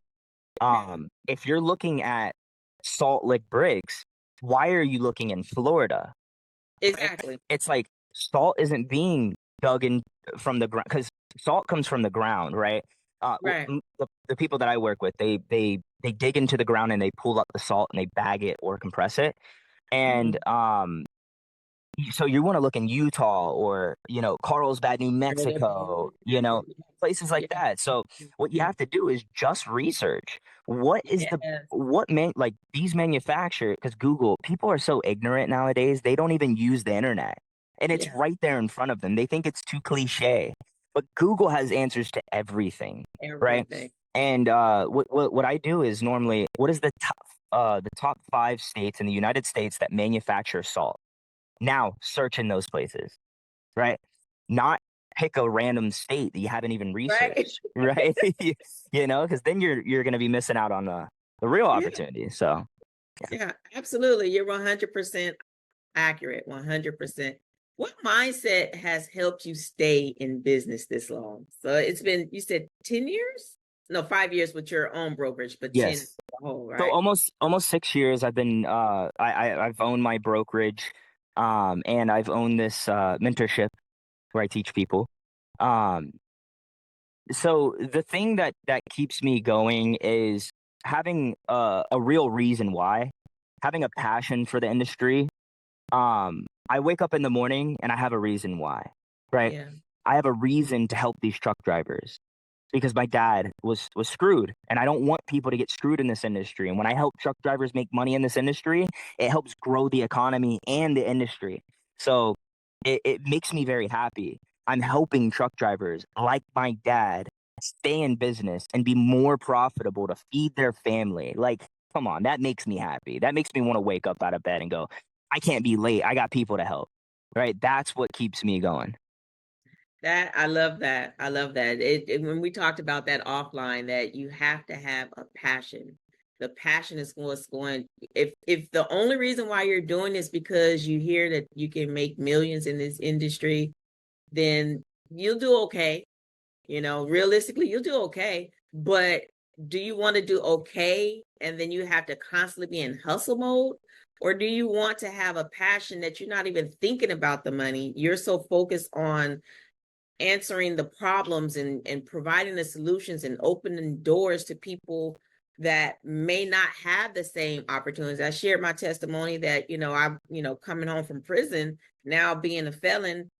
If you're looking at Salt Lick bricks, why are you looking in Florida? Right? exactly. It's like salt isn't being dug in from the ground because salt comes from the ground, right? Right. The people that I work with, they dig into the ground and they pull up the salt and they bag it or compress it. And Mhm. So you want to look in Utah or, Carlsbad, New Mexico, places like Yeah. that. So what you have to do is just research. What is the Yes. what man like these manufacturers, because Google, people are so ignorant nowadays, they don't even use the internet. And it's Yeah. right there in front of them. They think it's too cliche. But Google has answers to everything, right? Everything. And what I do is normally, what is the top 5 states in the United States that manufacture salt? Now search in those places, right? Not pick a random state that you haven't even Right. researched, right? Because then you're going to be missing out on the real Yeah. opportunity. So yeah. Yeah. Absolutely. You're 100% accurate. 100%. What mindset has helped you stay in business this long? So it's been, you said 10 years? No, 5 years with your own brokerage, but 10 Yes. whole, So right? almost 6 years I've been I've owned my brokerage, and I've owned this mentorship where I teach people. Um, so the thing that keeps me going is having a real reason why, having a passion for the industry. I wake up in the morning and I have a reason why, right? Yeah. I have a reason to help these truck drivers because my dad was screwed, and I don't want people to get screwed in this industry. And when I help truck drivers make money in this industry, it helps grow the economy and the industry. So it makes me very happy. I'm helping truck drivers like my dad stay in business and be more profitable to feed their family. Like, come on, that makes me happy. That makes me want to wake up out of bed and go, I can't be late. I got people to help. Right? That's what keeps me going. That I love that. I love that. When we talked about that offline, that you have to have a passion. The passion is what's going. If the only reason why you're doing this because you hear that you can make millions in this industry, then you'll do okay. Realistically, you'll do okay. But do you want to do okay and then you have to constantly be in hustle mode? Or do you want to have a passion that you're not even thinking about the money? You're so focused on answering the problems and providing the solutions and opening doors to people that may not have the same opportunities. I shared my testimony that, I'm, coming home from prison, now being a felon.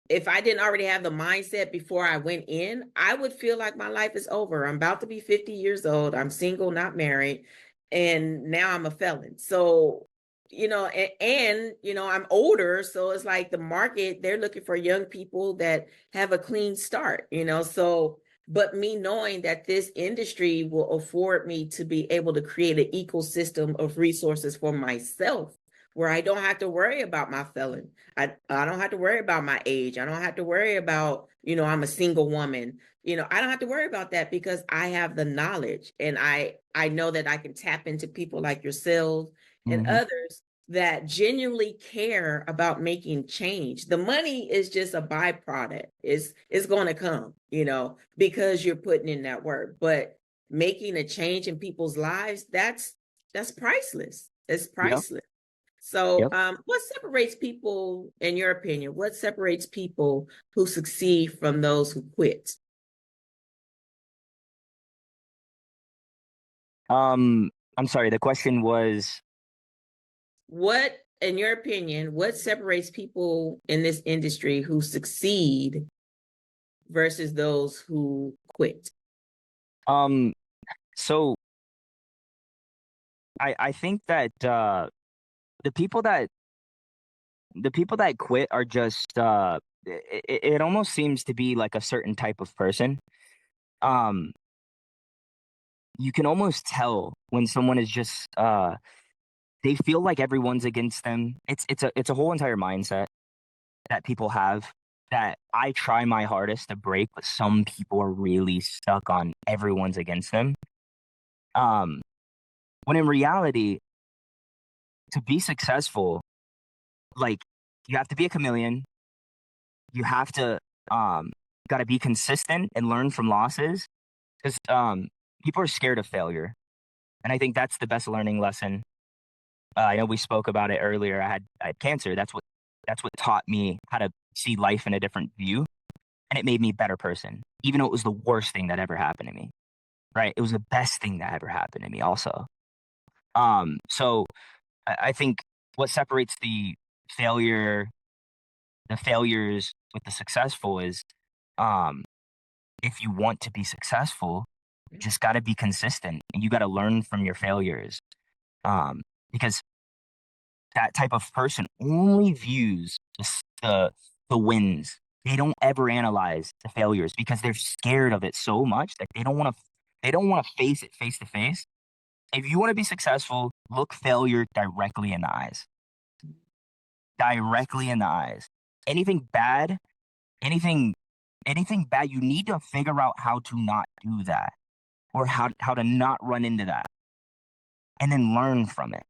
If I didn't already have the mindset before I went in, I would feel like my life is over. I'm about to be 50 years old. I'm single, not married, and now I'm a felon. So, I'm older, so it's like the market, they're looking for young people that have a clean start. So, but me knowing that this industry will afford me to be able to create an ecosystem of resources for myself where I don't have to worry about my felon. I don't have to worry about my age. I don't have to worry about, I'm a single woman. I don't have to worry about that because I have the knowledge and I know that I can tap into people like yourselves and Hmm. others that genuinely care about making change. The money is just a byproduct. It's going to come, because you're putting in that work. But making a change in people's lives, that's priceless. It's Yep. priceless. So, Yep. what separates people, in your opinion, what separates people who succeed from those who quit? I'm sorry. The question was, What, in your opinion, what separates people in this industry who succeed versus those who quit? um, so I think that the people that the people that quit are just it almost seems to be like a certain type of person. Um, you can almost tell when someone is just they feel like everyone's against them. It's a whole entire mindset that people have that I try my hardest to break, but some people are really stuck on everyone's against them. Um, when in reality, to be successful, like, you have to be a chameleon. You have to um got to be consistent and learn from losses because people are scared of failure, and I think that's the best learning lesson. I know we spoke about it earlier. I had cancer. That's what taught me how to see life in a different view, and it made me a better person, even though it was the worst thing that ever happened to me. Right? It was the best thing that ever happened to me. Also, so I think what separates failure, the failures with the successful is, um, if you want to be successful, you just got to be consistent and you got to learn from your failures. Because that type of person only views the wins. They don't ever analyze the failures because they're scared of it so much that they don't want to face it face to face. If you want to be successful, look failure directly in the eyes. Directly in the eyes. Anything bad, anything anything bad, you need to figure out how to not do that or how to not run into that and then learn from it,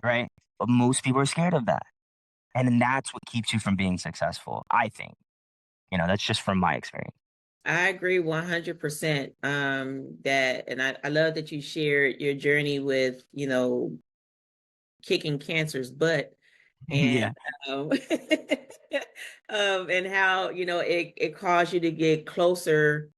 right? But most people are scared of that. And then that's what keeps you from being successful, I think. That's just from my experience. I agree 100%. That, and I love that you shared your journey with, kicking cancer's butt Yeah. and and how, it caused you to get closer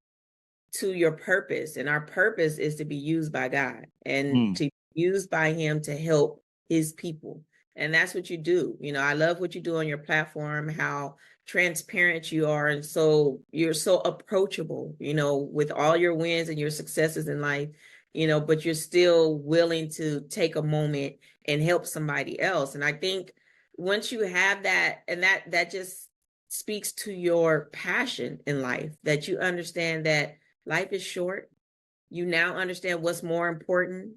to your purpose. And our purpose is to be used by God and Mm, to be used by him to help his people. And that's what you do. I love what you do on your platform, how transparent you are. And so you're so approachable, with all your wins and your successes in life, but you're still willing to take a moment and help somebody else. And I think once you have that, and that just speaks to your passion in life, that you understand that life is short. You now understand what's more important,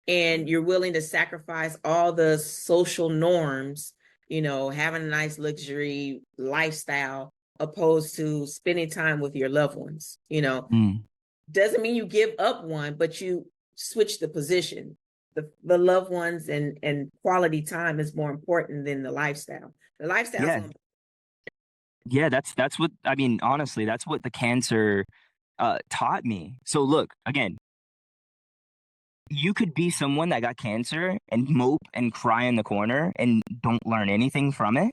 and you're willing to sacrifice all the social norms, having a nice luxury lifestyle opposed to spending time with your loved ones. mm. Doesn't mean you give up one, but you switch the position. The loved ones and quality time is more important than the lifestyle. The lifestyle's Yeah. going. Yeah, that's what I mean, honestly, that's what the cancer taught me. So look, again, you could be someone that got cancer and mope and cry in the corner and don't learn anything from it.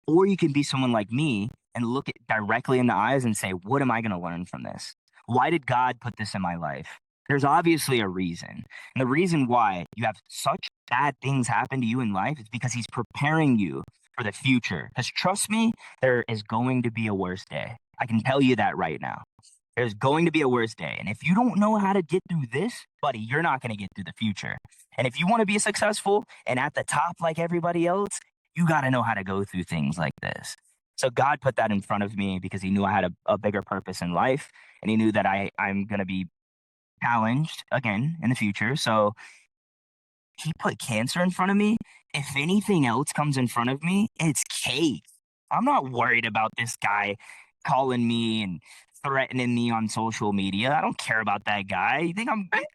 Or you can be someone like me and look it directly in the eyes and say, what am I going to learn from this? Why did God put this in my life? There's obviously a reason. And the reason why you have such bad things happen to you in life is because he's preparing you for the future. Because trust me, there is going to be a worse day. I can tell you that right now. There's going to be a worse day. And if you don't know how to get through this, buddy, you're not going to get through the future. And if you want to be successful and at the top like everybody else, you got to know how to go through things like this. So God put that in front of me because he knew I had a bigger purpose in life and he knew that I'm going to be challenged again in the future. So he put cancer in front of me. If anything else comes in front of me, it's cake. I'm not worried about this guy calling me and threatening me on social media. I don't care about that guy. You think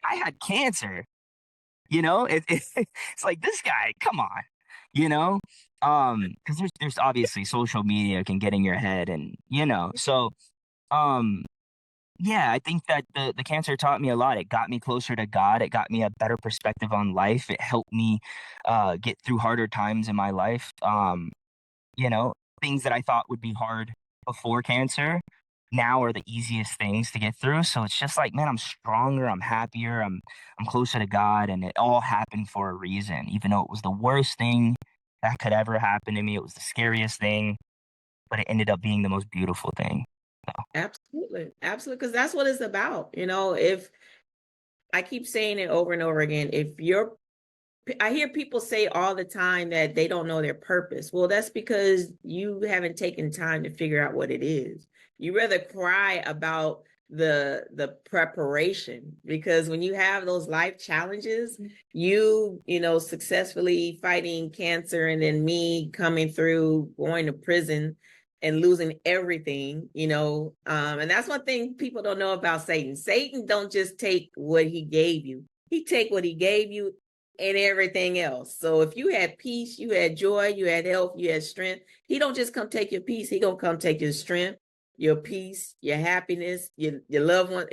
I had cancer. It's like this guy, come on, you know? Because there's obviously social media can get in your head and so um yeah, I think that the cancer taught me a lot. It got me closer to God. It got me a better perspective on life. It helped me get through harder times in my life. You know, things that I thought would be hard before cancer now are the easiest things to get through. So it's just like, man, I'm stronger, I'm happier, I'm closer to God, and it all happened for a reason. Even though it was the worst thing that could ever happen to me, it was the scariest thing, but it ended up being the most beautiful thing. So, Absolutely. Absolutely. Because that's what it's about. If I keep saying it over and over again, I hear people say all the time that they don't know their purpose. Well, that's because you haven't taken time to figure out what it is. You rather cry about the preparation, because when you have those life challenges, successfully fighting cancer, and then me coming through going to prison and losing everything, and that's one thing people don't know about Satan. Satan don't just take what he gave you. He take what he gave you and everything else. So if you had peace, you had joy, you had health, you had strength, he don't just come take your peace. He gonna come take your strength, your peace, your happiness, your loved one.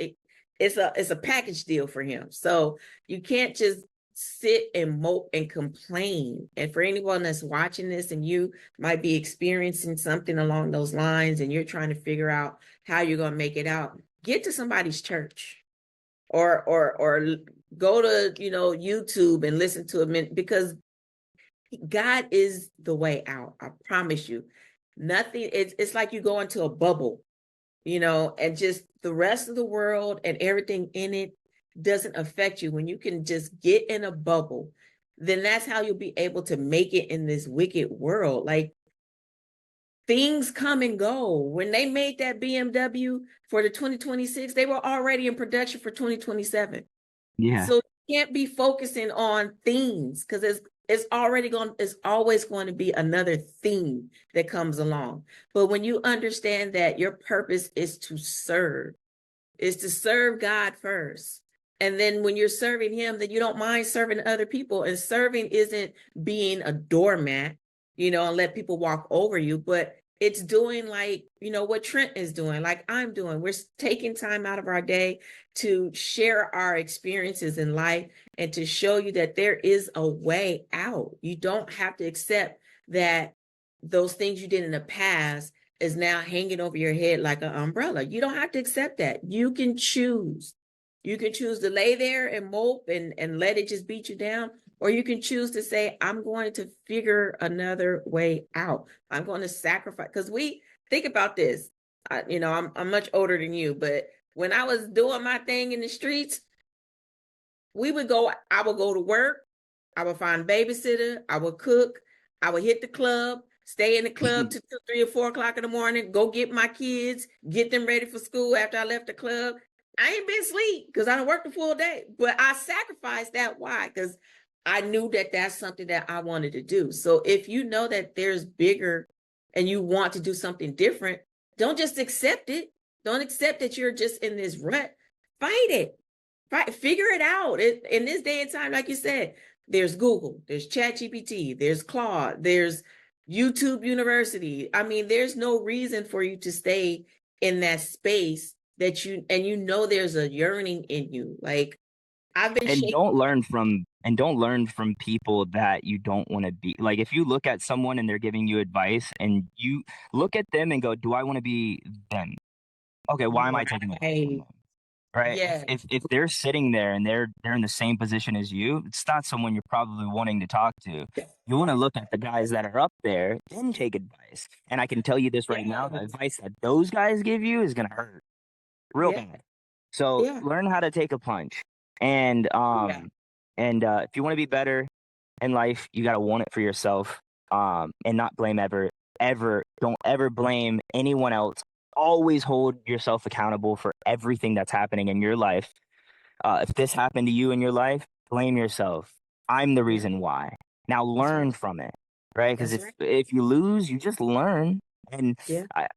It's a package deal for him. So you can't just sit and mope and complain. And for anyone that's watching this and you might be experiencing something along those lines and you're trying to figure out how you're going to make it out, get to somebody's church or go to YouTube and listen to a minute, because God is the way out. I promise you. Nothing, it's like you go into a bubble, and just the rest of the world and everything in it doesn't affect you. When you can just get in a bubble, then that's how you'll be able to make it in this wicked world. Like, things come and go. When they made that BMW for the 2026, they were already in production for 2027. Yeah. So you can't be focusing on things, because it's always going to be another thing that comes along. But when you understand that your purpose is to serve God first. And then when you're serving him, then you don't mind serving other people. And serving isn't being a doormat, and let people walk over you, but it's doing, like, what Trent is doing, like I'm doing. We're taking time out of our day to share our experiences in life and to show you that there is a way out. You don't have to accept that those things you did in the past is now hanging over your head like an umbrella. You don't have to accept that. You can choose. You can choose to lay there and mope and let it just beat you down, or you can choose to say, I'm going to figure another way out. I'm going to sacrifice. Because we think about this. I'm much older than you, but when I was doing my thing in the streets, I would go to work, I would find a babysitter, I would cook, I would hit the club, stay in the club till 2, 3, or 4 o'clock in the morning, go get my kids, get them ready for school after I left the club. I ain't been asleep because I don't work the full day, but I sacrificed that. Why? Because I knew that that's something that I wanted to do. So if you know that there's bigger and you want to do something different, don't just accept it. Don't accept that you're just in this rut. Fight it. Figure it out. In this day and time, like you said, there's Google, there's ChatGPT, there's Claude, there's YouTube University. I mean, there's no reason for you to stay in that space that there's a yearning in you. Like, I've been And shaking. don't learn from people that you don't want to be. Like, if you look at someone and they're giving you advice and you look at them and go, do I want to be them? Okay, why am I taking advice from Right. them? Right? Yeah. If they're sitting there and they're in the same position as you, it's not someone you're probably wanting to talk to. You want to look at the guys that are up there, then take advice. And I can tell you this right now, the Yeah. advice that those guys give you is gonna hurt real Yeah. bad. So Yeah. learn how to take a punch. And Yeah. if you want to be better in life, you gotta want it for yourself. And not blame ever. Don't ever blame anyone else. Always hold yourself accountable for everything that's happening in your life. If this happened to you in your life, blame yourself. I'm the Yeah. reason why. Now That's right. learn from it, right? Because That's if right. if you lose, you just learn. And Yeah. I,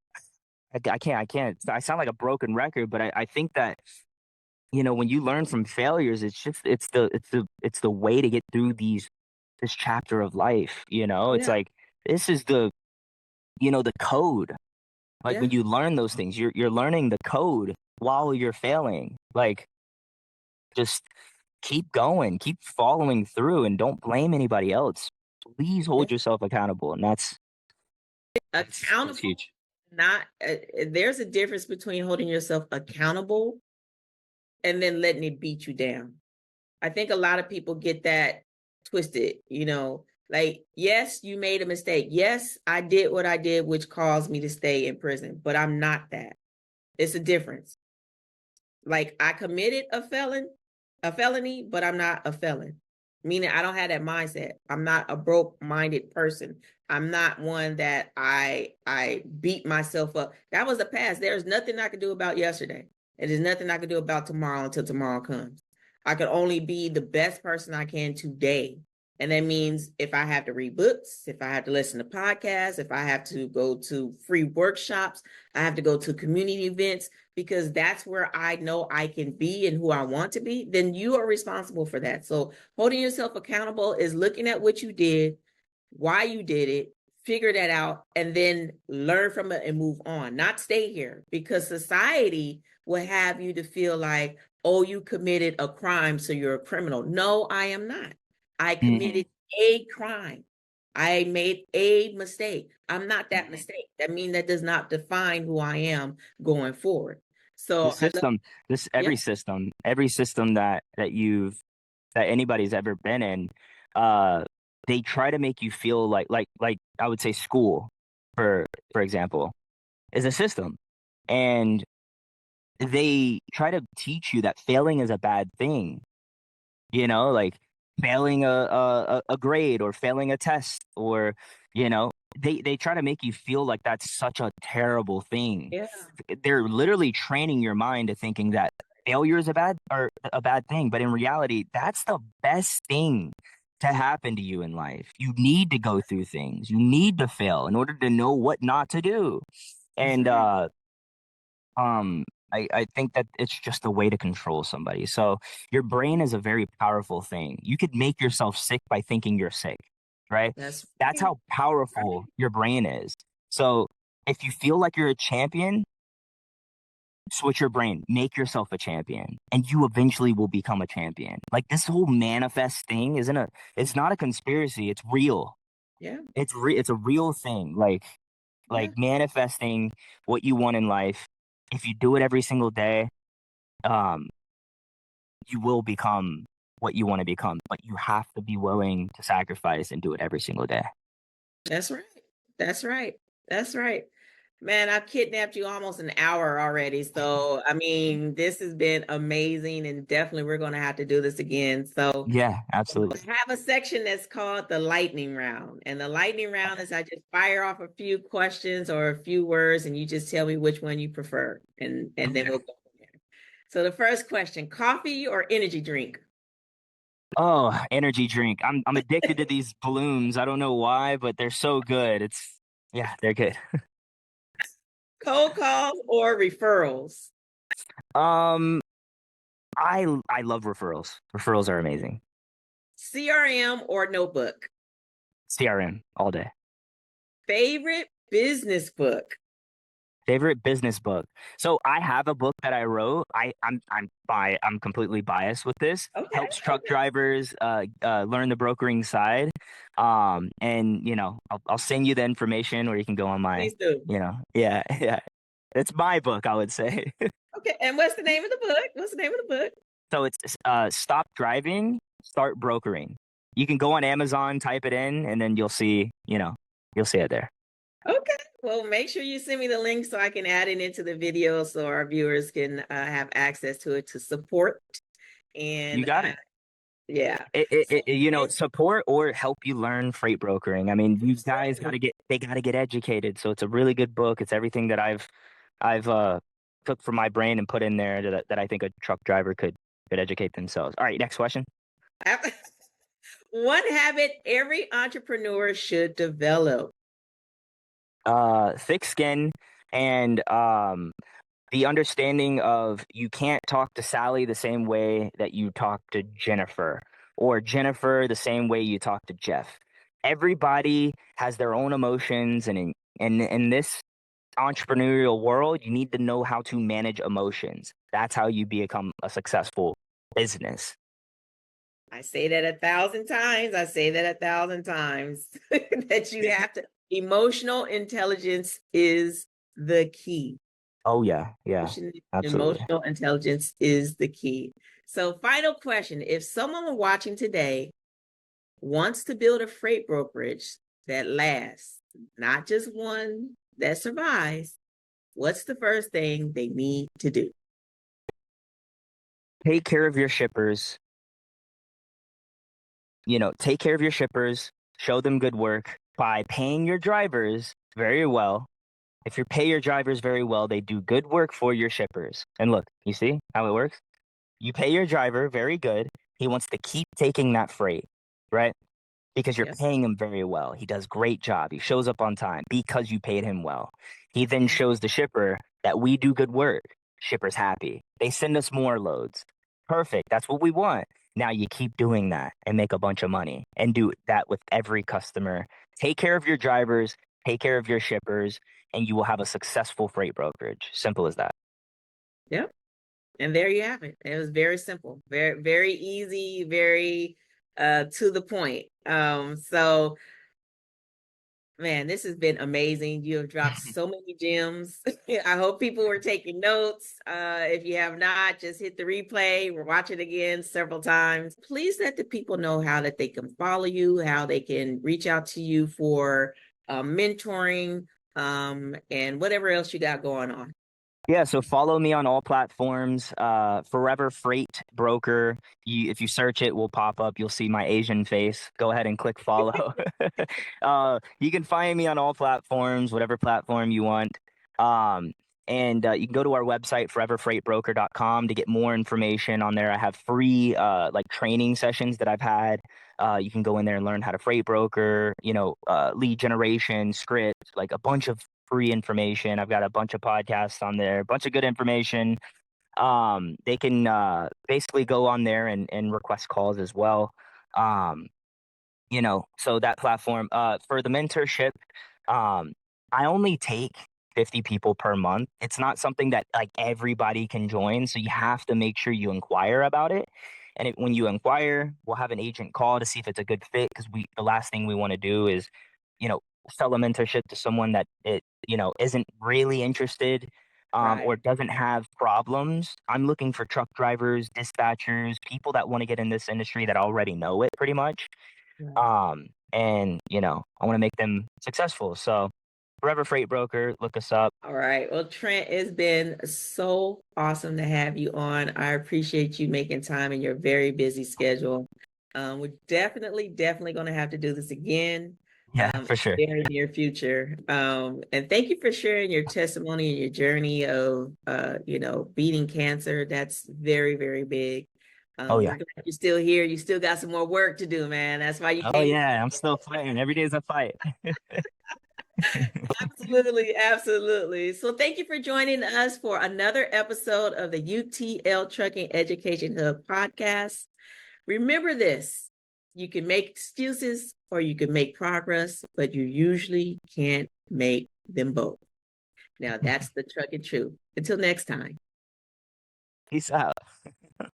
I can't. I sound like a broken record, but I think that when you learn from failures, it's the way to get through this chapter of life. It's Yeah. like this is the code. Like Yeah. when you learn those things, you're learning the code while you're failing. Like, just keep going, keep following through, and don't blame anybody else. Please Yeah. hold yourself accountable, and that's Accountable, huge. not there's a difference between holding yourself accountable and then letting it beat you down. I think a lot of people get that twisted, like, yes, you made a mistake. Yes, I did what I did, which caused me to stay in prison, but I'm not that. It's a difference. Like, I committed a felony, but I'm not a felon. Meaning I don't have that mindset. I'm not a broke-minded person. I'm not one that I beat myself up. That was the past. There's nothing I can do about yesterday. And there's nothing I can do about tomorrow until tomorrow comes. I could only be the best person I can today. And that means if I have to read books, if I have to listen to podcasts, if I have to go to free workshops, I have to go to community events, because that's where I know I can be and who I want to be, then you are responsible for that. So holding yourself accountable is looking at what you did, why you did it, figure that out, and then learn from it and move on, not stay here, because society will have you to feel like, oh, you committed a crime, so you're a criminal. No, I am not. I Mhm. committed a crime. I made a mistake. I'm not that mistake. That means that does not define who I am going forward. The So I love, system, this yeah, every system that anybody's ever been in, uh, they try to make you feel like I would say school, for example, is a system. And they try to teach you that failing is a bad thing, like failing a grade or failing a test, or they try to make you feel like that's such a terrible thing. Yeah. They're literally training your mind to thinking that failure is a bad thing, but in reality that's the best thing to happen to you in life. You need to go through things, you need to fail in order to know what not to do. That's And right. um I think that it's just a way to control somebody. So your brain is a very powerful thing. You could make yourself sick by thinking you're sick, right? That's That's right. how powerful your brain is. So if you feel like you're a champion, switch your brain, make yourself a champion, and you eventually will become a champion. Like this whole manifest thing it's not a conspiracy, it's real. Yeah. It's a real thing. Like Yeah. manifesting what you want in life. If you do it every single day, um, you will become what you want to become. But you have to be willing to sacrifice and do it every single day. That's right. That's right. That's right. Man, I've kidnapped you almost an hour already. So, I mean, this has been amazing, and definitely we're going to have to do this again. So, Yeah, absolutely. I have a section that's called the lightning round. And the lightning round is I just fire off a few questions or a few words, and you just tell me which one you prefer. And then Okay. we'll go from there. So, the first question, coffee or energy drink? Oh, energy drink. I'm addicted to these balloons. I don't know why, but they're so good. Yeah, they're good. Cold calls or referrals? Um, I love referrals. Referrals are amazing. CRM or notebook? CRM all day. Favorite business book? Favorite business book. So I have a book that I wrote. I'm completely biased with this. Okay, Helps truck okay. drivers learn the brokering side. And I'll send you the information, or you can go on my, Please do. yeah, yeah. It's my book, I would say. Okay, and what's the name of the book? What's the name of the book? So it's Stop Driving, Start Brokering. You can go on Amazon, type it in, and then you'll see it there. Okay. Well, make sure you send me the link so I can add it into the video so our viewers can have access to it to support. You And got it. yeah. So Support or help you learn freight brokering. I mean, these guys absolutely. got to get educated. So it's a really good book. It's everything that I've took from my brain and put in there that I think a truck driver could educate themselves. All right, next question. One habit every entrepreneur should develop. Thick skin and the understanding of you can't talk to Sally the same way that you talk to Jennifer, or Jennifer the same way you talk to Jeff. Everybody has their own emotions, and in this entrepreneurial world, you need to know how to manage emotions. That's how you become a successful business. I say that 1,000 times. I say that 1,000 times that you have to, emotional intelligence is the key. Oh yeah, yeah, absolutely. Emotional intelligence is the key. So, final question, if someone watching today wants to build a freight brokerage that lasts, not just one that survives, what's the first thing they need to do? Take care of your shippers. Take care of your shippers. Show them good work by paying your drivers very well. If you pay your drivers very well, they do good work for your shippers. And look, you see how it works? You pay your driver very good. He wants to keep taking that freight, right? Because you're Yes. paying him very well. He does great job. He shows up on time because you paid him well. He then Yeah. shows the shipper that we do good work. Shipper's happy. They send us more loads. Perfect. That's what we want. Now you keep doing that and make a bunch of money and do that with every customer. Take care of your drivers, take care of your shippers, and you will have a successful freight brokerage. Simple as that. Yep. And there you have it. It was very simple, very, very easy, very to the point. So Man, this has been amazing. You have dropped so many gems. I hope people were taking notes. If you have not, just hit the replay or watch it again several times. Please let the people know how that they can follow you, how they can reach out to you for mentoring, and whatever else you got going on. Yeah, so follow me on all platforms. Forever Freight Broker. If you search it, will pop up. You'll see my Asian face. Go ahead and click follow. You can find me on all platforms, whatever platform you want. Um, and you can go to our website, foreverfreightbroker.com, to get more information on there. I have free like training sessions that I've had. You can go in there and learn how to freight broker, lead generation, script, like a bunch of free information. I've got a bunch of podcasts on there, a bunch of good information. They can basically go on there and request calls as well. Um, so that platform for the mentorship, um, I only take 50 people per month. It's not something that like everybody can join, so you have to make sure you inquire about it. And when you inquire, we'll have an agent call to see if it's a good fit, because the last thing we want to do is, you know, sell a mentorship to someone that isn't really interested, or Right. doesn't have problems. I'm looking for truck drivers, dispatchers, people that want to get in this industry that already know it pretty much. Right. And I want to make them successful. So Forever Freight Broker, look us up. All right. Well, Trent, it's been so awesome to have you on. I appreciate you making time in your very busy schedule. We're definitely going to have to do this again Yeah, in for sure. the very near future. And thank you for sharing your testimony and your journey of, beating cancer. That's very, very big. Oh We're yeah. glad you're still here. You still got some more work to do, man. That's why you Oh came. yeah, I'm still fighting. Every day is a fight. Absolutely, absolutely. So thank you for joining us for another episode of the UTL Trucking Education Hub podcast. Remember this, you can make excuses or you can make progress, but you usually can't make them both. Now that's the trucking truth. Until next time. Peace out.